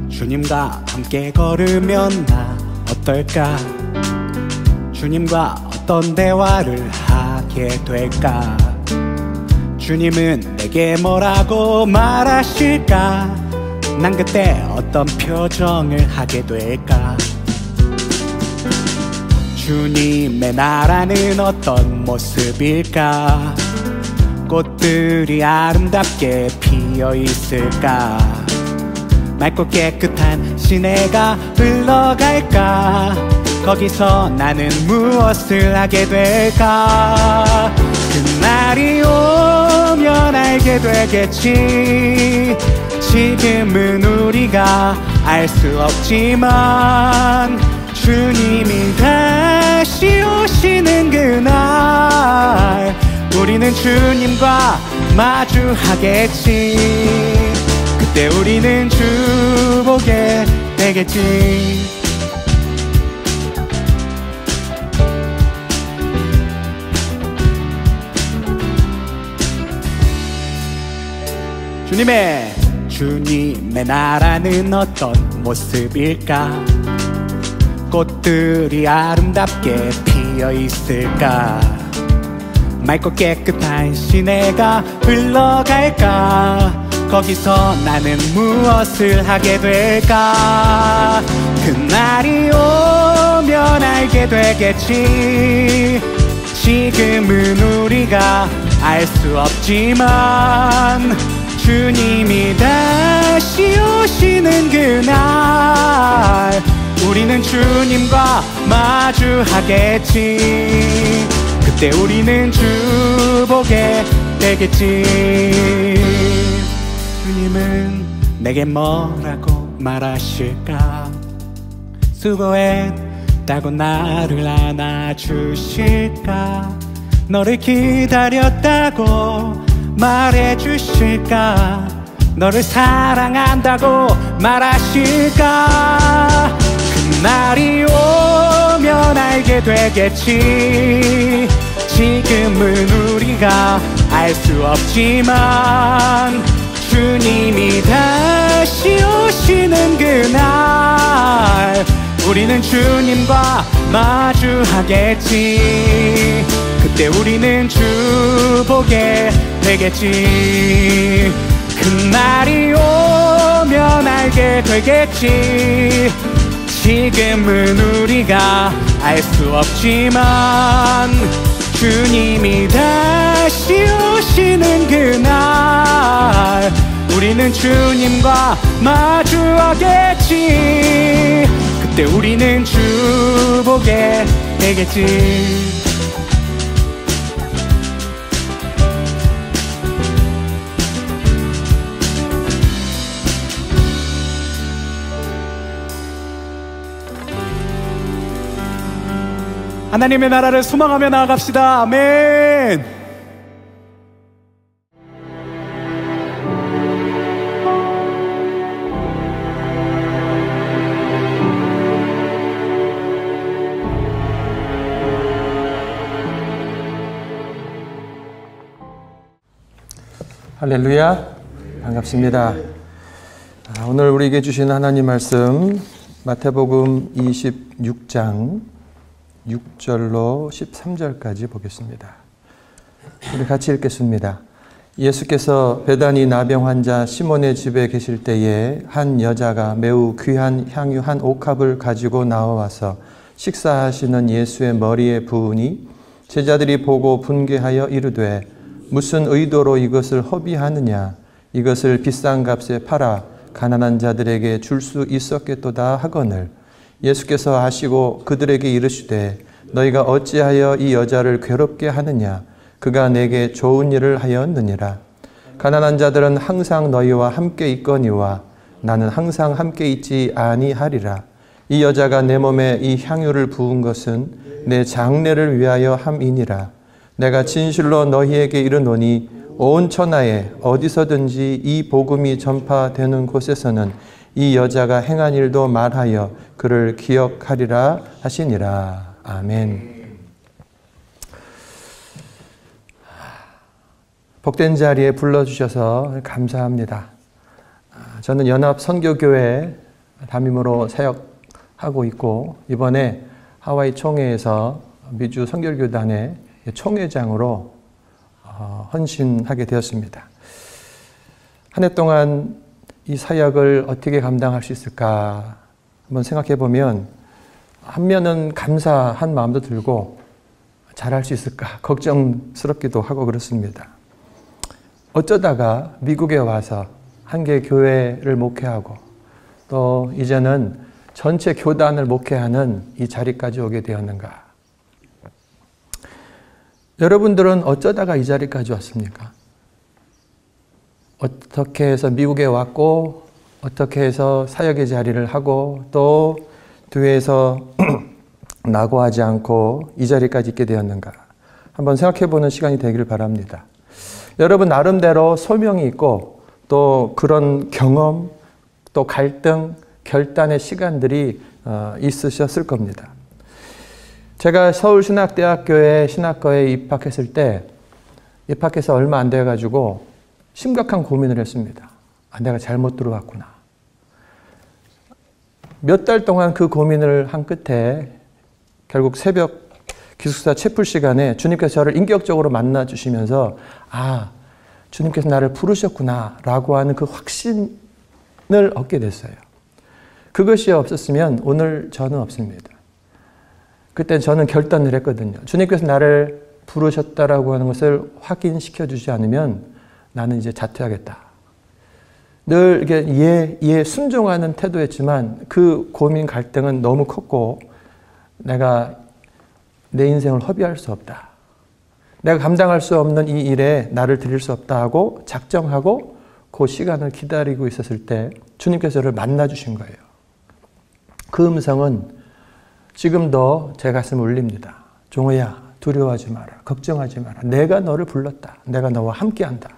주님과 함께 걸으면 나 어떨까? 주님과 어떤 대화를 하게 될까? 주님은 내게 뭐라고 말하실까? 난 그때 어떤 표정을 하게 될까? 주님의 나라는 어떤 모습일까? 꽃들이 아름답게 피어 있을까? 맑고 깨끗한 시내가 흘러갈까? 거기서 나는 무엇을 하게 될까? 그날이 오면 알게 되겠지. 지금은 우리가 알 수 없지만 주님이 다시 오시는 그날 우리는 주님과 마주하겠지. 그때 우리는 주 보게 되겠지. 주님의 나라는 어떤 모습일까? 꽃들이 아름답게 피어 있을까? 맑고 깨끗한 시내가 흘러갈까? 거기서 나는 무엇을 하게 될까? 그날이 오면 알게 되겠지. 지금은 우리가 알 수 없지만 주님이 다시 오시는 그날 우리는 주님과 마주하겠지. 그때 우리는 주 보게 되겠지. 주님은 내게 뭐라고 말하실까? 수고했다고 나를 안아주실까? 너를 기다렸다고 말해주실까? 너를 사랑한다고 말하실까? 그날이 오면 알게 되겠지. 지금은 우리가 알 수 없지만 주님이 다시 오시는 그날 우리는 주님과 마주하겠지. 그때 우리는 주 보게 되겠지. 그날이 오면 알게 되겠지. 지금은 우리가 알 수 없지만 주님이 다시 오시는 그날 우리는 주님과 마주하겠지. 그때 우리는 주 보게 되겠지. 하나님의 나라를 소망하며 나아갑시다. 아멘. 할렐루야, 반갑습니다. 오늘 우리에게 주신 하나님 말씀 마태복음 26장 6절로 13절까지 보겠습니다. 우리 같이 읽겠습니다. 예수께서 베다니 나병 환자 시몬의 집에 계실 때에 한 여자가 매우 귀한 향유 한 옥합을 가지고 나와서 식사하시는 예수의 머리에 부으니 제자들이 보고 분개하여 이르되 무슨 의도로 이것을 허비하느냐? 이것을 비싼 값에 팔아 가난한 자들에게 줄 수 있었겠도다 하거늘 예수께서 아시고 그들에게 이르시되 너희가 어찌하여 이 여자를 괴롭게 하느냐? 그가 내게 좋은 일을 하였느니라. 가난한 자들은 항상 너희와 함께 있거니와 나는 항상 함께 있지 아니하리라. 이 여자가 내 몸에 이 향유를 부은 것은 내 장례를 위하여 함이니라. 내가 진실로 너희에게 이르노니 온 천하에 어디서든지 이 복음이 전파되는 곳에서는 이 여자가 행한 일도 말하여 그를 기억하리라 하시니라. 아멘. 복된 자리에 불러주셔서 감사합니다. 저는 연합선교교회 담임으로 사역하고 있고 이번에 하와이 총회에서 미주 선교교단의 총회장으로 헌신하게 되었습니다. 한 해 동안 이 사역을 어떻게 감당할 수 있을까 한번 생각해 보면 한면은 감사한 마음도 들고 잘할 수 있을까 걱정스럽기도 하고 그렇습니다. 어쩌다가 미국에 와서 한 개 교회를 목회하고 또 이제는 전체 교단을 목회하는 이 자리까지 오게 되었는가? 여러분들은 어쩌다가 이 자리까지 왔습니까? 어떻게 해서 미국에 왔고 어떻게 해서 사역의 자리를 하고 또 교회에서 낙오하지 않고 이 자리까지 있게 되었는가? 한번 생각해 보는 시간이 되기를 바랍니다. 여러분 나름대로 소명이 있고 또 그런 경험 또 갈등 결단의 시간들이 있으셨을 겁니다. 제가 서울신학대학교에 신학과에 입학했을 때 입학해서 얼마 안 돼가지고 심각한 고민을 했습니다. 내가 잘못 들어왔구나. 몇 달 동안 그 고민을 한 끝에 결국 새벽 기숙사 채플 시간에 주님께서 저를 인격적으로 만나 주시면서 주님께서 나를 부르셨구나 라고 하는 그 확신을 얻게 됐어요. 그것이 없었으면 오늘 저는 없습니다. 그때 저는 결단을 했거든요. 주님께서 나를 부르셨다라고 하는 것을 확인시켜 주지 않으면 나는 이제 자퇴하겠다. 늘 이게 순종하는 태도였지만 그 고민 갈등은 너무 컸고 내가 내 인생을 허비할 수 없다. 내가 감당할 수 없는 이 일에 나를 드릴 수 없다 하고 작정하고 그 시간을 기다리고 있었을 때 주님께서 저를 만나 주신 거예요. 그 음성은 지금도 제 가슴을 울립니다. 종호야, 두려워하지 마라. 걱정하지 마라. 내가 너를 불렀다. 내가 너와 함께한다.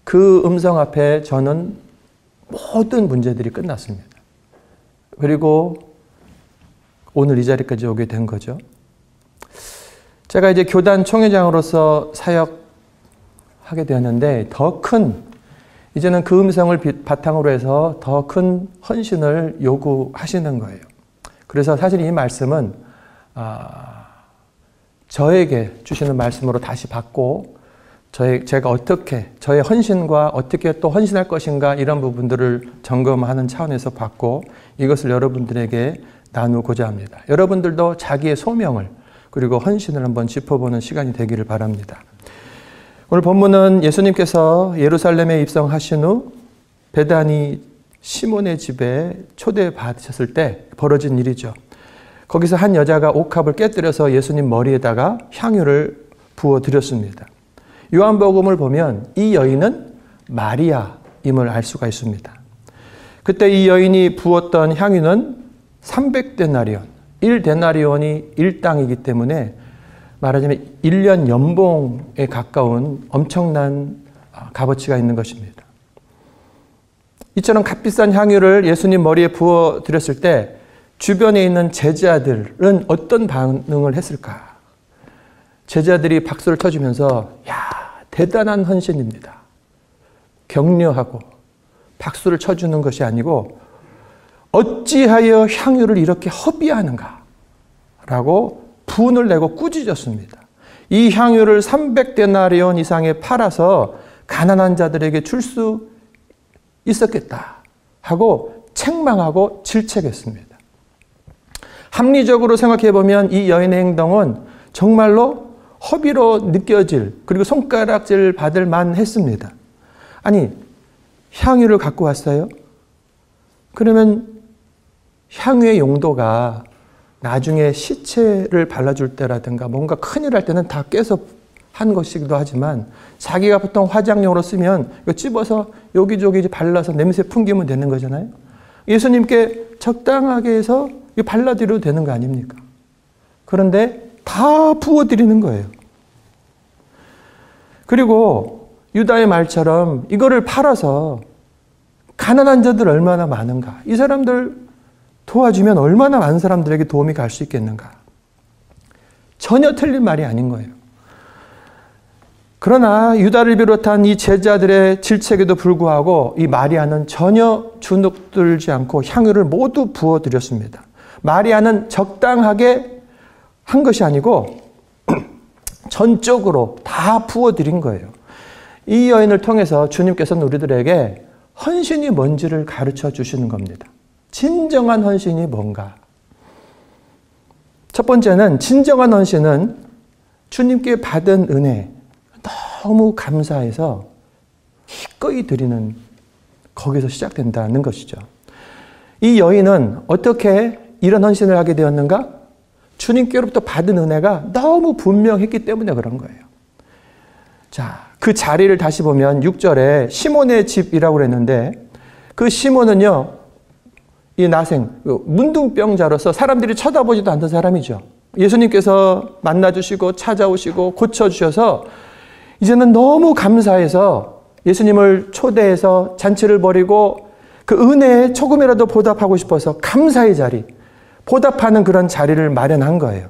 그 음성 앞에 저는 모든 문제들이 끝났습니다. 그리고 오늘 이 자리까지 오게 된 거죠. 제가 이제 교단 총회장으로서 사역하게 되었는데 이제는 그 음성을 바탕으로 해서 더 큰 헌신을 요구하시는 거예요. 그래서 사실 이 말씀은 저에게 주시는 말씀으로 다시 받고 제가 어떻게 저의 헌신과 어떻게 또 헌신할 것인가 이런 부분들을 점검하는 차원에서 받고 이것을 여러분들에게 나누고자 합니다. 여러분들도 자기의 소명을 그리고 헌신을 한번 짚어보는 시간이 되기를 바랍니다. 오늘 본문은 예수님께서 예루살렘에 입성하신 후 베다니 시몬의 집에 초대받으셨을 때 벌어진 일이죠. 거기서 한 여자가 옥합을 깨뜨려서 예수님 머리에다가 향유를 부어드렸습니다. 요한복음을 보면 이 여인은 마리아임을 알 수가 있습니다. 그때 이 여인이 부었던 향유는 300데나리온, 1데나리온이 1당이기 때문에 말하자면 1년 연봉에 가까운 엄청난 값어치가 있는 것입니다. 이처럼 값비싼 향유를 예수님 머리에 부어드렸을 때 주변에 있는 제자들은 어떤 반응을 했을까? 제자들이 박수를 쳐주면서 대단한 헌신입니다. 격려하고 박수를 쳐주는 것이 아니고 어찌하여 향유를 이렇게 허비하는가? 라고 분을 내고 꾸짖었습니다. 이 향유를 300데나리온 이상에 팔아서 가난한 자들에게 줄 수 있었겠다 하고 책망하고 질책했습니다. 합리적으로 생각해 보면 이 여인의 행동은 정말로 허비로 느껴질 그리고 손가락질 받을 만했습니다. 아니 향유를 갖고 왔어요? 그러면 향유의 용도가 나중에 시체를 발라줄 때라든가 뭔가 큰일 할 때는 다 깨서 한 것이기도 하지만 자기가 보통 화장용으로 쓰면 이거 찝어서 여기저기 발라서 냄새 풍기면 되는 거잖아요. 예수님께 적당하게 해서 발라드려도 되는 거 아닙니까? 그런데 다 부어드리는 거예요. 그리고 유다의 말처럼 이거를 팔아서 가난한 자들 얼마나 많은가. 이 사람들 도와주면 얼마나 많은 사람들에게 도움이 갈 수 있겠는가. 전혀 틀린 말이 아닌 거예요. 그러나 유다를 비롯한 이 제자들의 질책에도 불구하고 이 마리아는 전혀 주눅들지 않고 향유를 모두 부어드렸습니다. 마리아는 적당하게 한 것이 아니고 전적으로 다 부어드린 거예요. 이 여인을 통해서 주님께서는 우리들에게 헌신이 뭔지를 가르쳐 주시는 겁니다. 진정한 헌신이 뭔가? 첫 번째는 진정한 헌신은 주님께 받은 은혜 너무 감사해서 기꺼이 드리는 거기서 시작된다는 것이죠. 이 여인은 어떻게 이런 헌신을 하게 되었는가? 주님께로부터 받은 은혜가 너무 분명했기 때문에 그런 거예요. 자, 그 자리를 다시 보면 6절에 시몬의 집이라고 그랬는데 그 시몬은요, 이 나생, 문둥병자로서 사람들이 쳐다보지도 않던 사람이죠. 예수님께서 만나주시고 찾아오시고 고쳐주셔서 이제는 너무 감사해서 예수님을 초대해서 잔치를 벌이고 그 은혜에 조금이라도 보답하고 싶어서 감사의 자리, 보답하는 그런 자리를 마련한 거예요.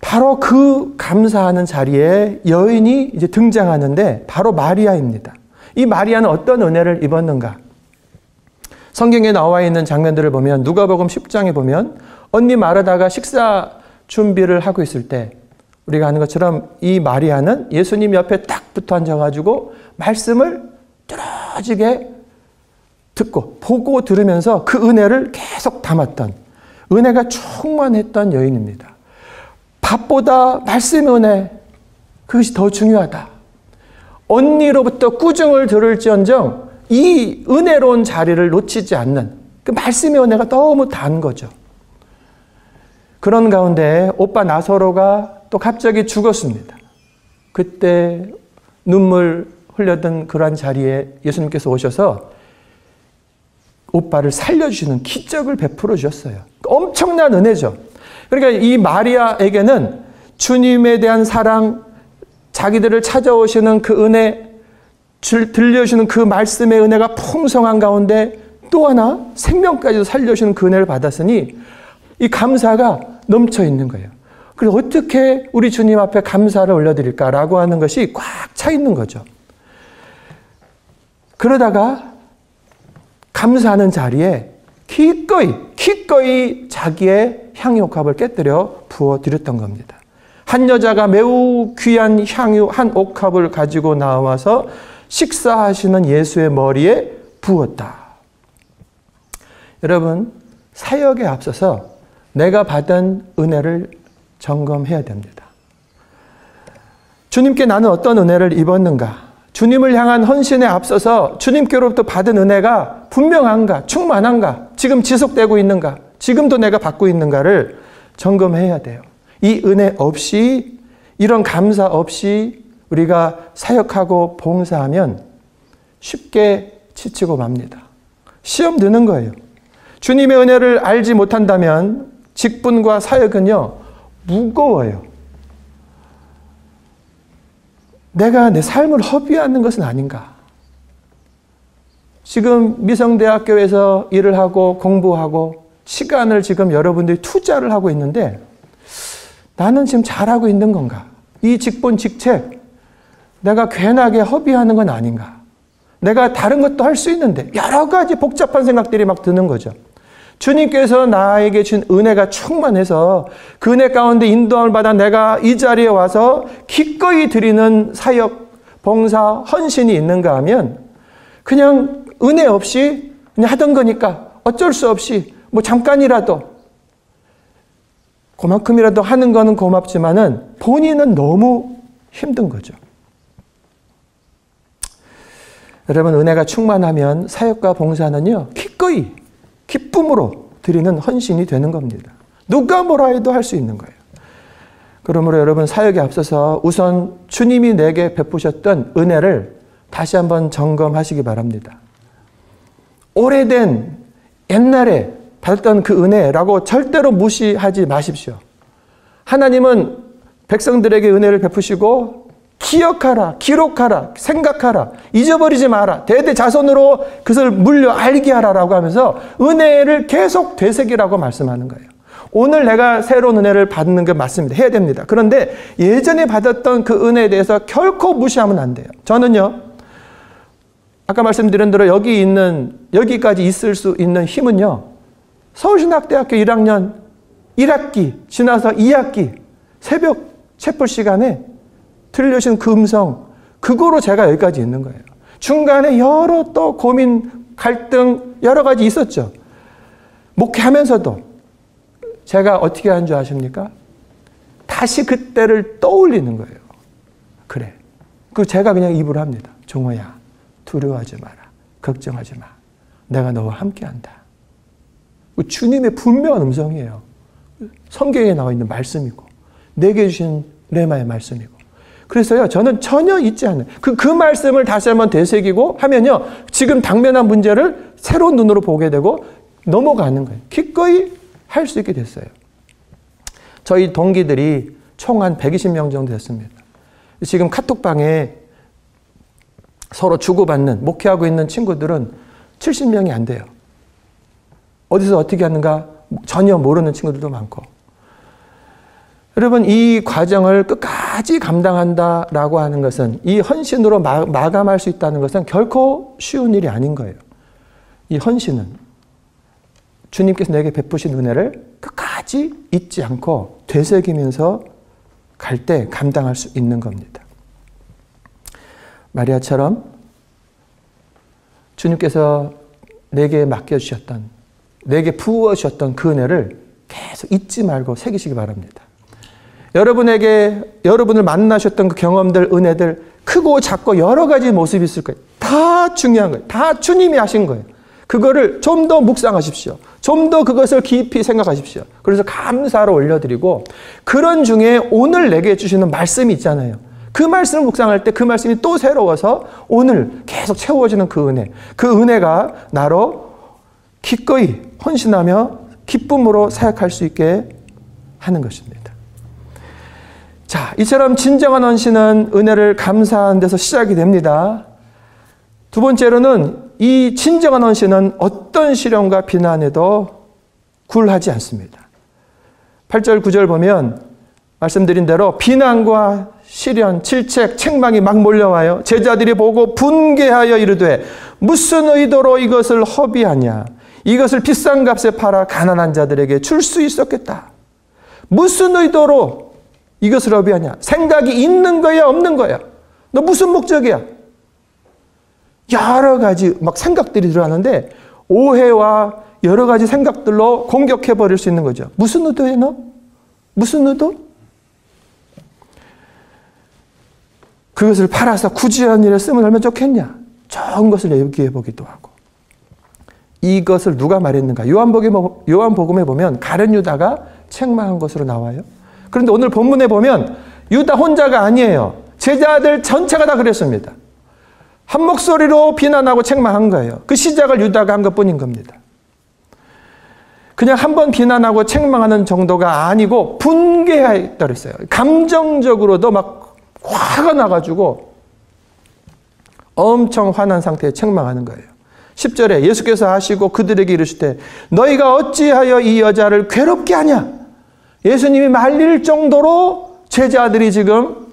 바로 그 감사하는 자리에 여인이 이제 등장하는데 바로 마리아입니다. 이 마리아는 어떤 은혜를 입었는가? 성경에 나와 있는 장면들을 보면 누가복음 10장에 보면 언니 마르다가 식사 준비를 하고 있을 때 우리가 아는 것처럼 이 마리아는 예수님 옆에 딱 붙어 앉아가지고 말씀을 뚫어지게 듣고 보고 들으면서 그 은혜를 계속 담았던 은혜가 충만했던 여인입니다. 밥보다 말씀의 은혜, 그것이 더 중요하다. 언니로부터 꾸중을 들을지언정 이 은혜로운 자리를 놓치지 않는 그 말씀의 은혜가 너무 단 거죠. 그런 가운데 오빠 나사로가 또 갑자기 죽었습니다. 그때 눈물 흘렸던 그러한 자리에 예수님께서 오셔서 오빠를 살려주시는 기적을 베풀어 주셨어요. 엄청난 은혜죠. 그러니까 이 마리아에게는 주님에 대한 사랑, 자기들을 찾아오시는 그 은혜, 들려주시는 그 말씀의 은혜가 풍성한 가운데 또 하나 생명까지도 살려주시는 그 은혜를 받았으니 이 감사가 넘쳐 있는 거예요. 그래서 어떻게 우리 주님 앞에 감사를 올려드릴까라고 하는 것이 꽉 차 있는 거죠. 그러다가 감사하는 자리에 기꺼이 자기의 향유옥합을 깨뜨려 부어드렸던 겁니다. 한 여자가 매우 귀한 향유 한 옥합을 가지고 나와서 식사하시는 예수의 머리에 부었다. 여러분, 사역에 앞서서 내가 받은 은혜를 점검해야 됩니다. 주님께 나는 어떤 은혜를 입었는가? 주님을 향한 헌신에 앞서서 주님께로부터 받은 은혜가 분명한가? 충만한가? 지금 지속되고 있는가? 지금도 내가 받고 있는가를 점검해야 돼요. 이 은혜 없이, 이런 감사 없이 우리가 사역하고 봉사하면 쉽게 지치고 맙니다. 시험 드는 거예요. 주님의 은혜를 알지 못한다면 직분과 사역은요, 무거워요. 내가 내 삶을 허비하는 것은 아닌가? 지금 미성대학교에서 일을 하고 공부하고 시간을 지금 여러분들이 투자를 하고 있는데 나는 지금 잘하고 있는 건가? 이 직분, 직책 내가 괜하게 허비하는 건 아닌가? 내가 다른 것도 할 수 있는데 여러 가지 복잡한 생각들이 막 드는 거죠. 주님께서 나에게 준 은혜가 충만해서 그 은혜 가운데 인도함을 받아 내가 이 자리에 와서 기꺼이 드리는 사역, 봉사, 헌신이 있는가 하면 그냥 은혜 없이 그냥 하던 거니까 어쩔 수 없이 뭐 잠깐이라도 그만큼이라도 하는 거는 고맙지만은 본인은 너무 힘든 거죠. 여러분, 은혜가 충만하면 사역과 봉사는요, 기꺼이 기쁨으로 드리는 헌신이 되는 겁니다. 누가 뭐라 해도 할 수 있는 거예요. 그러므로 여러분, 사역에 앞서서 우선 주님이 내게 베푸셨던 은혜를 다시 한번 점검하시기 바랍니다. 오래된 옛날에 받았던 그 은혜라고 절대로 무시하지 마십시오. 하나님은 백성들에게 은혜를 베푸시고 기억하라, 기록하라, 생각하라, 잊어버리지 마라, 대대자손으로 그것을 물려 알게 하라라고 하면서 은혜를 계속 되새기라고 말씀하는 거예요. 오늘 내가 새로운 은혜를 받는 게 맞습니다. 해야 됩니다. 그런데 예전에 받았던 그 은혜에 대해서 결코 무시하면 안 돼요. 저는요, 아까 말씀드린 대로 여기까지 있을 수 있는 힘은요, 서울신학대학교 1학년 1학기 지나서 2학기 새벽 채플 시간에 들려주신 그 음성, 그거로 제가 여기까지 있는 거예요. 중간에 여러 또 고민, 갈등 여러 가지 있었죠. 목회하면서도 제가 어떻게 한 줄 아십니까? 다시 그때를 떠올리는 거예요. 그래. 그 제가 그냥 입으로 합니다. 종호야, 두려워하지 마라. 걱정하지 마. 내가 너와 함께한다. 주님의 분명한 음성이에요. 성경에 나와 있는 말씀이고 내게 주신 레마의 말씀이고. 그래서요, 저는 전혀 잊지 않아요. 그 말씀을 다시 한번 되새기고 하면요, 지금 당면한 문제를 새로운 눈으로 보게 되고 넘어가는 거예요. 기꺼이 할 수 있게 됐어요. 저희 동기들이 총 한 120명 정도 됐습니다. 지금 카톡방에 서로 주고받는, 목회하고 있는 친구들은 70명이 안 돼요. 어디서 어떻게 하는가 전혀 모르는 친구들도 많고. 여러분, 이 과정을 끝까지 감당한다라고 하는 것은, 이 헌신으로 마감할 수 있다는 것은 결코 쉬운 일이 아닌 거예요. 이 헌신은 주님께서 내게 베푸신 은혜를 끝까지 잊지 않고 되새기면서 갈 때 감당할 수 있는 겁니다. 마리아처럼 주님께서 내게 맡겨주셨던, 내게 부어주셨던 그 은혜를 계속 잊지 말고 새기시기 바랍니다. 여러분을 만나셨던 그 경험들, 은혜들, 크고 작고 여러 가지 모습이 있을 거예요. 다 중요한 거예요. 다 주님이 하신 거예요. 그거를 좀 더 묵상하십시오. 좀 더 그것을 깊이 생각하십시오. 그래서 감사로 올려드리고, 그런 중에 오늘 내게 주시는 말씀이 있잖아요. 그 말씀을 묵상할 때 그 말씀이 또 새로워서 오늘 계속 채워지는 그 은혜, 그 은혜가 나로 기꺼이 헌신하며 기쁨으로 사역할 수 있게 하는 것입니다. 자, 이처럼 진정한 헌신은 은혜를 감사하는 데서 시작이 됩니다. 두 번째로는 이 진정한 헌신은 어떤 시련과 비난에도 굴하지 않습니다. 8절, 9절 보면 말씀드린 대로 비난과 시련, 질책, 책망이 막 몰려와요. 제자들이 보고 분개하여 이르되 무슨 의도로 이것을 허비하냐. 이것을 비싼 값에 팔아 가난한 자들에게 줄 수 있었겠다. 무슨 의도로 이것을 허비하냐. 생각이 있는 거야, 없는 거야. 너 무슨 목적이야? 여러 가지 막 생각들이 들어가는데 오해와 여러 가지 생각들로 공격해버릴 수 있는 거죠. 무슨 의도에 너? 무슨 의도? 그것을 팔아서 굳이 한 일에 쓰면 얼마나 좋겠냐. 좋은 것을 얘기해 보기도 하고. 이것을 누가 말했는가? 요한복음에 보면 가룟 유다가 책망한 것으로 나와요. 그런데 오늘 본문에 보면 유다 혼자가 아니에요. 제자들 전체가 다 그랬습니다. 한 목소리로 비난하고 책망한 거예요. 그 시작을 유다가 한 것뿐인 겁니다. 그냥 한 번 비난하고 책망하는 정도가 아니고 분개했다 그랬어요. 감정적으로도 막 화가 나가지고 엄청 화난 상태에 책망하는 거예요. 10절에 예수께서 하시고 그들에게 이르시되 너희가 어찌하여 이 여자를 괴롭게 하냐. 예수님이 말릴 정도로 제자들이 지금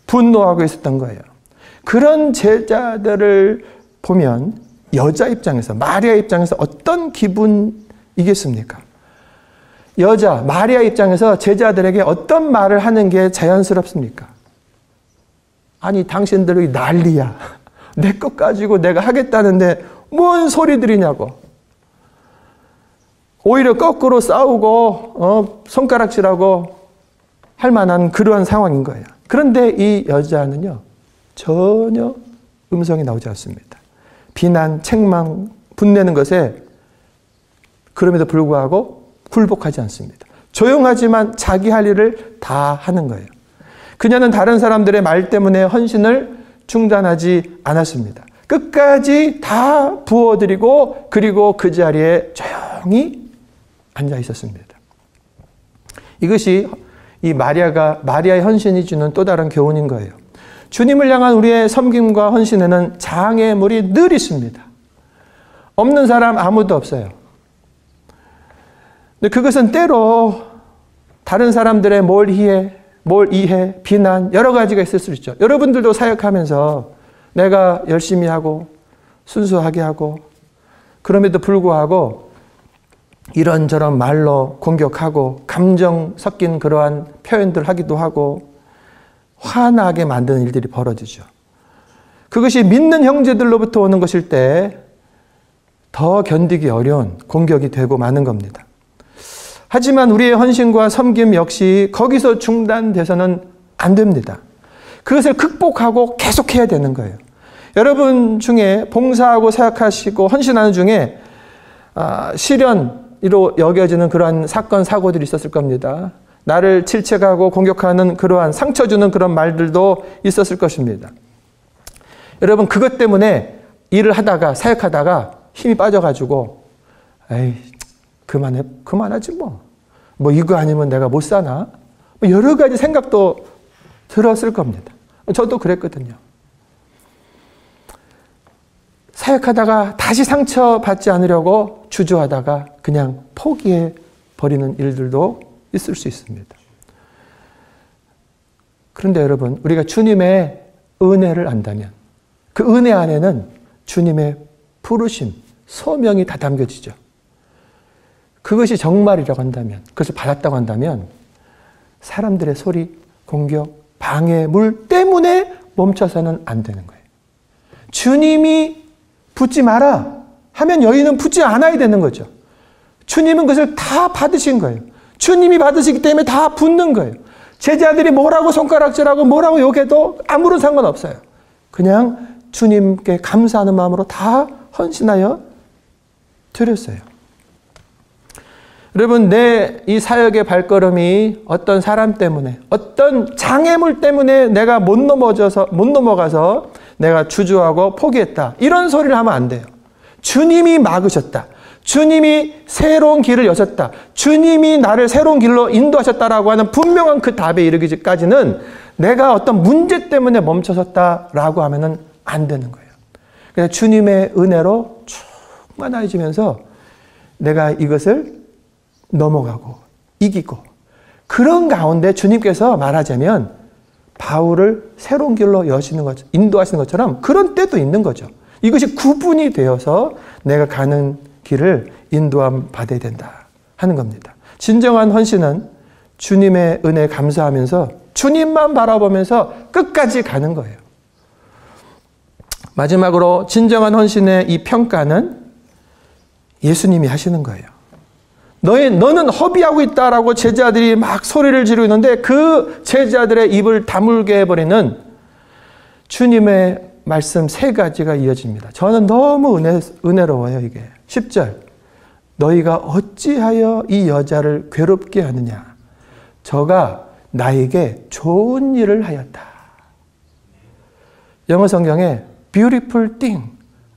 분노하고 있었던 거예요. 그런 제자들을 보면 여자 입장에서, 마리아 입장에서 어떤 기분이겠습니까? 여자, 마리아 입장에서 제자들에게 어떤 말을 하는 게 자연스럽습니까? 아니, 당신들이 난리야. 내 것 가지고 내가 하겠다는데 뭔 소리들이냐고. 오히려 거꾸로 싸우고 손가락질하고 할 만한 그러한 상황인 거예요. 그런데 이 여자는요, 전혀 음성이 나오지 않습니다. 비난, 책망, 분내는 것에 그럼에도 불구하고 굴복하지 않습니다. 조용하지만 자기 할 일을 다 하는 거예요. 그녀는 다른 사람들의 말 때문에 헌신을 중단하지 않았습니다. 끝까지 다 부어드리고 그리고 그 자리에 조용히 앉아 있었습니다. 이것이 이 마리아의 헌신이 주는 또 다른 교훈인 거예요. 주님을 향한 우리의 섬김과 헌신에는 장애물이 늘 있습니다. 없는 사람 아무도 없어요. 근데 그것은 때로 다른 사람들의 뭘 이해, 비난, 여러 가지가 있을 수 있죠. 여러분들도 사역하면서 내가 열심히 하고 순수하게 하고 그럼에도 불구하고 이런저런 말로 공격하고 감정 섞인 그러한 표현들 하기도 하고 화나게 만드는 일들이 벌어지죠. 그것이 믿는 형제들로부터 오는 것일 때 더 견디기 어려운 공격이 되고 마는 겁니다. 하지만 우리의 헌신과 섬김 역시 거기서 중단돼서는 안 됩니다. 그것을 극복하고 계속해야 되는 거예요. 여러분 중에 봉사하고 사역하시고 헌신하는 중에 시련으로 여겨지는 그러한 사건, 사고들이 있었을 겁니다. 나를 질책하고 공격하는 그러한 상처 주는 그런 말들도 있었을 것입니다. 여러분 그것 때문에 일을 하다가 사역하다가 힘이 빠져가지고 에이 그만하지 뭐 이거 아니면 내가 못 사나? 여러 가지 생각도 들었을 겁니다. 저도 그랬거든요. 사역하다가 다시 상처받지 않으려고 주저하다가 그냥 포기해 버리는 일들도 있을 수 있습니다. 그런데 여러분, 우리가 주님의 은혜를 안다면 그 은혜 안에는 주님의 부르심, 소명이 다 담겨지죠. 그것이 정말이라고 한다면, 그것을 받았다고 한다면 사람들의 소리, 공격, 방해물 때문에 멈춰서는 안 되는 거예요. 주님이 붙지 마라 하면 여인은 붙지 않아야 되는 거죠. 주님은 그것을 다 받으신 거예요. 주님이 받으시기 때문에 다 붙는 거예요. 제자들이 뭐라고 손가락질하고 뭐라고 욕해도 아무런 상관없어요. 그냥 주님께 감사하는 마음으로 다 헌신하여 드렸어요. 여러분, 내 이 사역의 발걸음이 어떤 사람 때문에, 어떤 장애물 때문에 내가 못 넘어가서 내가 주저하고 포기했다, 이런 소리를 하면 안 돼요. 주님이 막으셨다. 주님이 새로운 길을 여셨다. 주님이 나를 새로운 길로 인도하셨다라고 하는 분명한 그 답에 이르기까지는 내가 어떤 문제 때문에 멈춰섰다라고 하면은 안 되는 거예요. 그래서 주님의 은혜로 충만해지면서 내가 이것을 넘어가고 이기고, 그런 가운데 주님께서 말하자면 바울을 새로운 길로 여시는 것, 인도하시는 것처럼 그런 때도 있는 거죠. 이것이 구분이 되어서 내가 가는 길을 인도함 받아야 된다 하는 겁니다. 진정한 헌신은 주님의 은혜에 감사하면서 주님만 바라보면서 끝까지 가는 거예요. 마지막으로 진정한 헌신의 이 평가는 예수님이 하시는 거예요. 너는 허비하고 있다라고 제자들이 막 소리를 지르고 있는데 그 제자들의 입을 다물게 해버리는 주님의 말씀 세 가지가 이어집니다. 저는 너무 은혜로워요, 이게. 10절. 너희가 어찌하여 이 여자를 괴롭게 하느냐? 저가 나에게 좋은 일을 하였다. 영어 성경에 beautiful thing,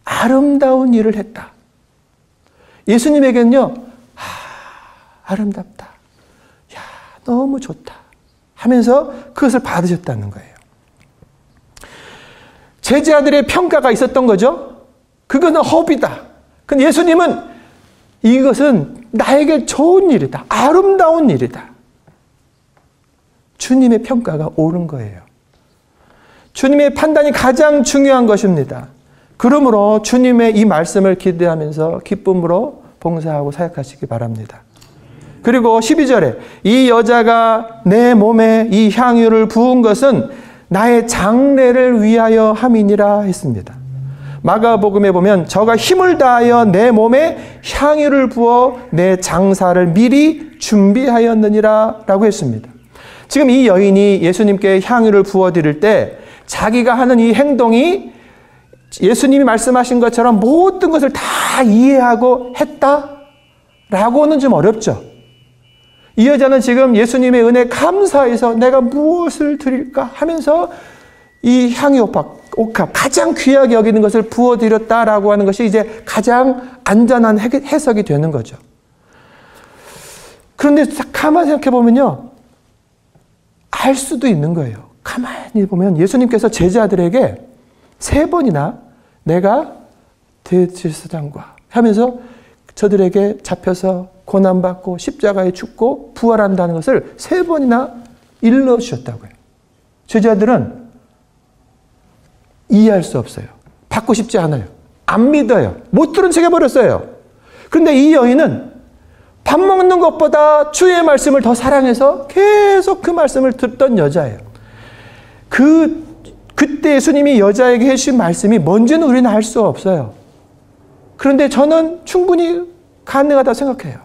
아름다운 일을 했다. 예수님에게는요, 아름답다. 야, 너무 좋다. 하면서 그것을 받으셨다는 거예요. 제자들의 평가가 있었던 거죠. 그거는 허비다. 근데 예수님은 이것은 나에게 좋은 일이다. 아름다운 일이다. 주님의 평가가 옳은 거예요. 주님의 판단이 가장 중요한 것입니다. 그러므로 주님의 이 말씀을 기대하면서 기쁨으로 봉사하고 사역하시기 바랍니다. 그리고 12절에 이 여자가 내 몸에 이 향유를 부은 것은 나의 장례를 위하여 함이니라 했습니다. 마가복음에 보면 저가 힘을 다하여 내 몸에 향유를 부어 내 장사를 미리 준비하였느니라 라고 했습니다. 지금 이 여인이 예수님께 향유를 부어드릴 때 자기가 하는 이 행동이 예수님이 말씀하신 것처럼 모든 것을 다 이해하고 했다라고는 좀 어렵죠. 이 여자는 지금 예수님의 은혜에 감사해서 내가 무엇을 드릴까 하면서 이 향유 옥합, 가장 귀하게 여기는 것을 부어드렸다라고 하는 것이 이제 가장 안전한 해석이 되는 거죠. 그런데 가만히 생각해 보면요, 알 수도 있는 거예요. 가만히 보면 예수님께서 제자들에게 3번이나 내가 대제사장과 하면서 저들에게 잡혀서 고난받고 십자가에 죽고 부활한다는 것을 3번이나 일러주셨다고요. 제자들은 이해할 수 없어요. 받고 싶지 않아요. 안 믿어요. 못 들은 척 해버렸어요. 그런데 이 여인은 밥 먹는 것보다 주의 말씀을 더 사랑해서 계속 그 말씀을 듣던 여자예요. 그때 예수님이 여자에게 해주신 말씀이 뭔지는 우리는 알 수 없어요. 그런데 저는 충분히 가능하다고 생각해요.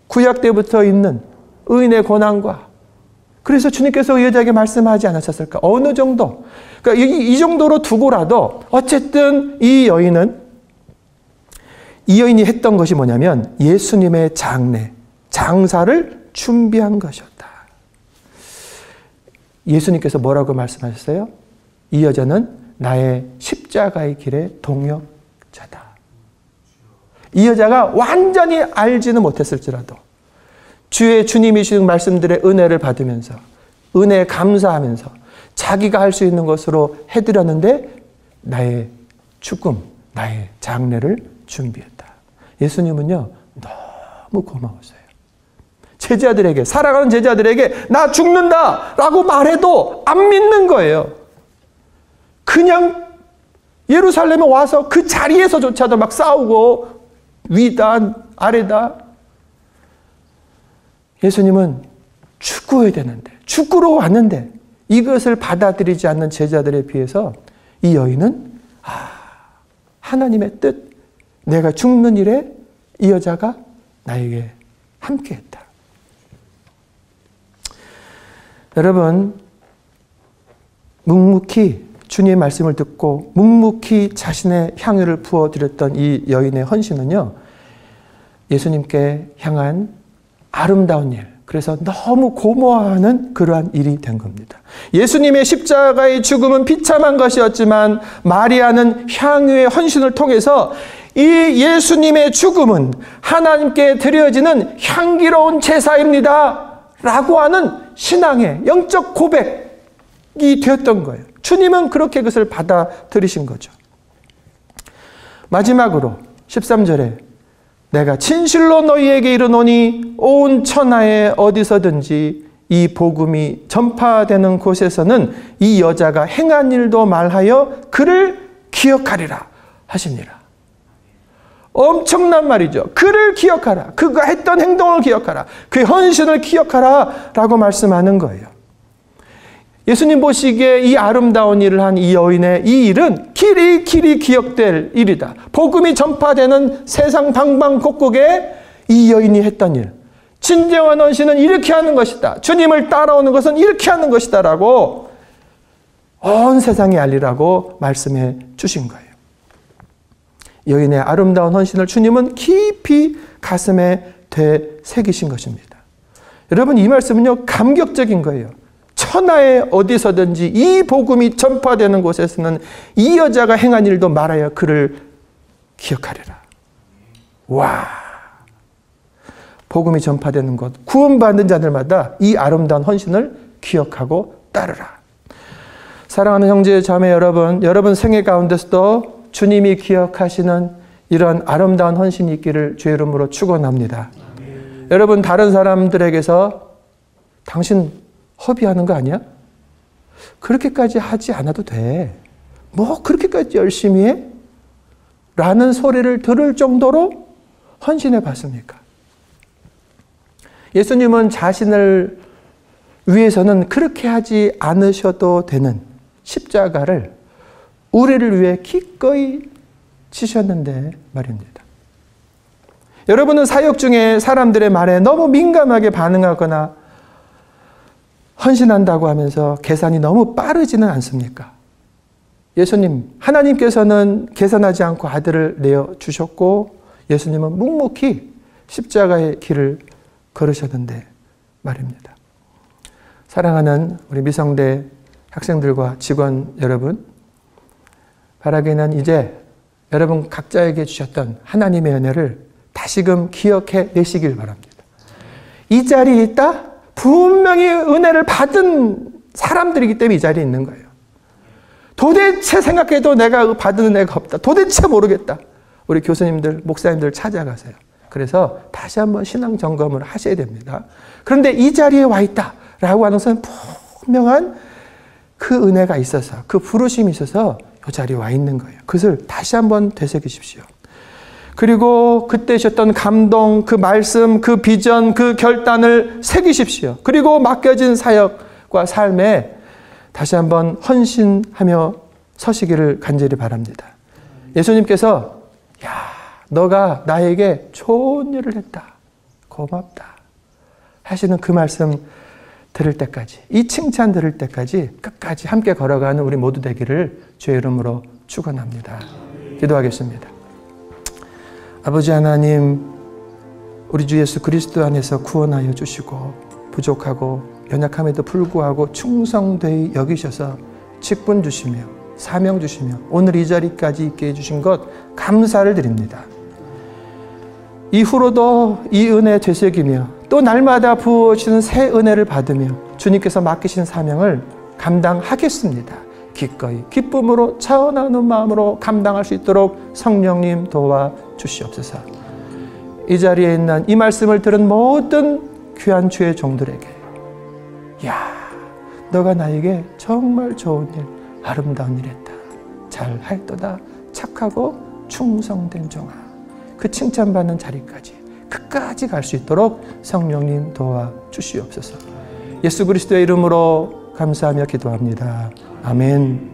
구약 때부터 있는 의인의 고난과, 그래서 주님께서 이 여자에게 말씀하지 않으셨을까? 어느 정도? 그러니까 이 정도로 두고라도 어쨌든 이 여인이 했던 것이 뭐냐면 예수님의 장사를 준비한 것이었다. 예수님께서 뭐라고 말씀하셨어요? 이 여자는 나의 십자가의 길의 동역자다. 이 여자가 완전히 알지는 못했을지라도 주님이신 말씀들의 은혜를 받으면서 은혜에 감사하면서 자기가 할 수 있는 것으로 해드렸는데 나의 죽음, 나의 장례를 준비했다. 예수님은요 너무 고마웠어요. 제자들에게, 살아가는 제자들에게 나 죽는다 라고 말해도 안 믿는 거예요. 그냥 예루살렘에 와서 그 자리에서조차도 막 싸우고 위다 아래다. 예수님은 죽어야 되는데, 죽으러 왔는데 이것을 받아들이지 않는 제자들에 비해서 이 여인은 하나님의 뜻, 내가 죽는 일에 이 여자가 나에게 함께했다. 여러분, 묵묵히 주님의 말씀을 듣고 묵묵히 자신의 향유를 부어드렸던 이 여인의 헌신은요, 예수님께 향한 아름다운 일, 그래서 너무 고마워하는 그러한 일이 된 겁니다. 예수님의 십자가의 죽음은 비참한 것이었지만 마리아는 향유의 헌신을 통해서 이 예수님의 죽음은 하나님께 드려지는 향기로운 제사입니다 라고 하는 신앙의 영적 고백이 되었던 거예요. 주님은 그렇게 그것을 받아들이신 거죠. 마지막으로 13절에 내가 진실로 너희에게 이르노니 온 천하에 어디서든지 이 복음이 전파되는 곳에서는 이 여자가 행한 일도 말하여 그를 기억하리라 하시니라. 엄청난 말이죠. 그를 기억하라. 그가 했던 행동을 기억하라. 그의 헌신을 기억하라 라고 말씀하는 거예요. 예수님 보시기에 이 아름다운 일을 한 이 여인의 이 일은 길이 기억될 일이다. 복음이 전파되는 세상 방방곡곡에 이 여인이 했던 일, 진정한 헌신은 이렇게 하는 것이다. 주님을 따라오는 것은 이렇게 하는 것이다 라고 온 세상에 알리라고 말씀해 주신 거예요. 여인의 아름다운 헌신을 주님은 깊이 가슴에 되새기신 것입니다. 여러분, 이 말씀은요 감격적인 거예요. 천하에 어디서든지 이 복음이 전파되는 곳에서는 이 여자가 행한 일도 말하여 그를 기억하리라. 와, 복음이 전파되는 곳, 구원받는 자들마다 이 아름다운 헌신을 기억하고 따르라. 사랑하는 형제 자매 여러분 생애 가운데서도 주님이 기억하시는 이런 아름다운 헌신이 있기를 주의 이름으로 축원합니다. 여러분, 다른 사람들에게서 당신 허비하는 거 아니야? 그렇게까지 하지 않아도 돼. 뭐 그렇게까지 열심히 해? 라는 소리를 들을 정도로 헌신해 봤습니까? 예수님은 자신을 위해서는 그렇게 하지 않으셔도 되는 십자가를 우리를 위해 기꺼이 지셨는데 말입니다. 여러분은 사역 중에 사람들의 말에 너무 민감하게 반응하거나 헌신한다고 하면서 계산이 너무 빠르지는 않습니까? 예수님, 하나님께서는 계산하지 않고 아들을 내어주셨고 예수님은 묵묵히 십자가의 길을 걸으셨는데 말입니다. 사랑하는 우리 미성대 학생들과 직원 여러분, 바라기는 이제 여러분 각자에게 주셨던 하나님의 은혜를 다시금 기억해 내시길 바랍니다. 이 자리에 있다? 분명히 은혜를 받은 사람들이기 때문에 이 자리에 있는 거예요. 도대체 생각해도 내가 받은 은혜가 없다. 도대체 모르겠다. 우리 교수님들, 목사님들 찾아가세요. 그래서 다시 한번 신앙 점검을 하셔야 됩니다. 그런데 이 자리에 와 있다라고 하는 것은 분명한 그 은혜가 있어서, 그 부르심이 있어서 이 자리에 와 있는 거예요. 그것을 다시 한번 되새기십시오. 그리고 그때 있었던 감동, 그 말씀, 그 비전, 그 결단을 새기십시오. 그리고 맡겨진 사역과 삶에 다시 한번 헌신하며 서시기를 간절히 바랍니다. 예수님께서 야, 너가 나에게 좋은 일을 했다. 고맙다. 하시는 그 말씀 들을 때까지, 이 칭찬 들을 때까지 끝까지 함께 걸어가는 우리 모두 되기를 주의 이름으로 축원합니다. 기도하겠습니다. 아버지 하나님, 우리 주 예수 그리스도 안에서 구원하여 주시고 부족하고 연약함에도 불구하고 충성되이 여기셔서 직분 주시며 사명 주시며 오늘 이 자리까지 있게 해주신 것 감사를 드립니다. 이후로도 이 은혜 되새기며 또 날마다 부어주시는 새 은혜를 받으며 주님께서 맡기신 사명을 감당하겠습니다. 기꺼이 기쁨으로 차원하는 마음으로 감당할 수 있도록 성령님 도와주시옵소서. 이 자리에 있는 이 말씀을 들은 모든 귀한 주의 종들에게 야, 너가 나에게 정말 좋은 일, 아름다운 일 했다. 잘할도다. 착하고 충성된 종아. 그 칭찬받는 자리까지 끝까지 갈 수 있도록 성령님 도와주시옵소서. 예수 그리스도의 이름으로 감사하며 기도합니다. 아멘.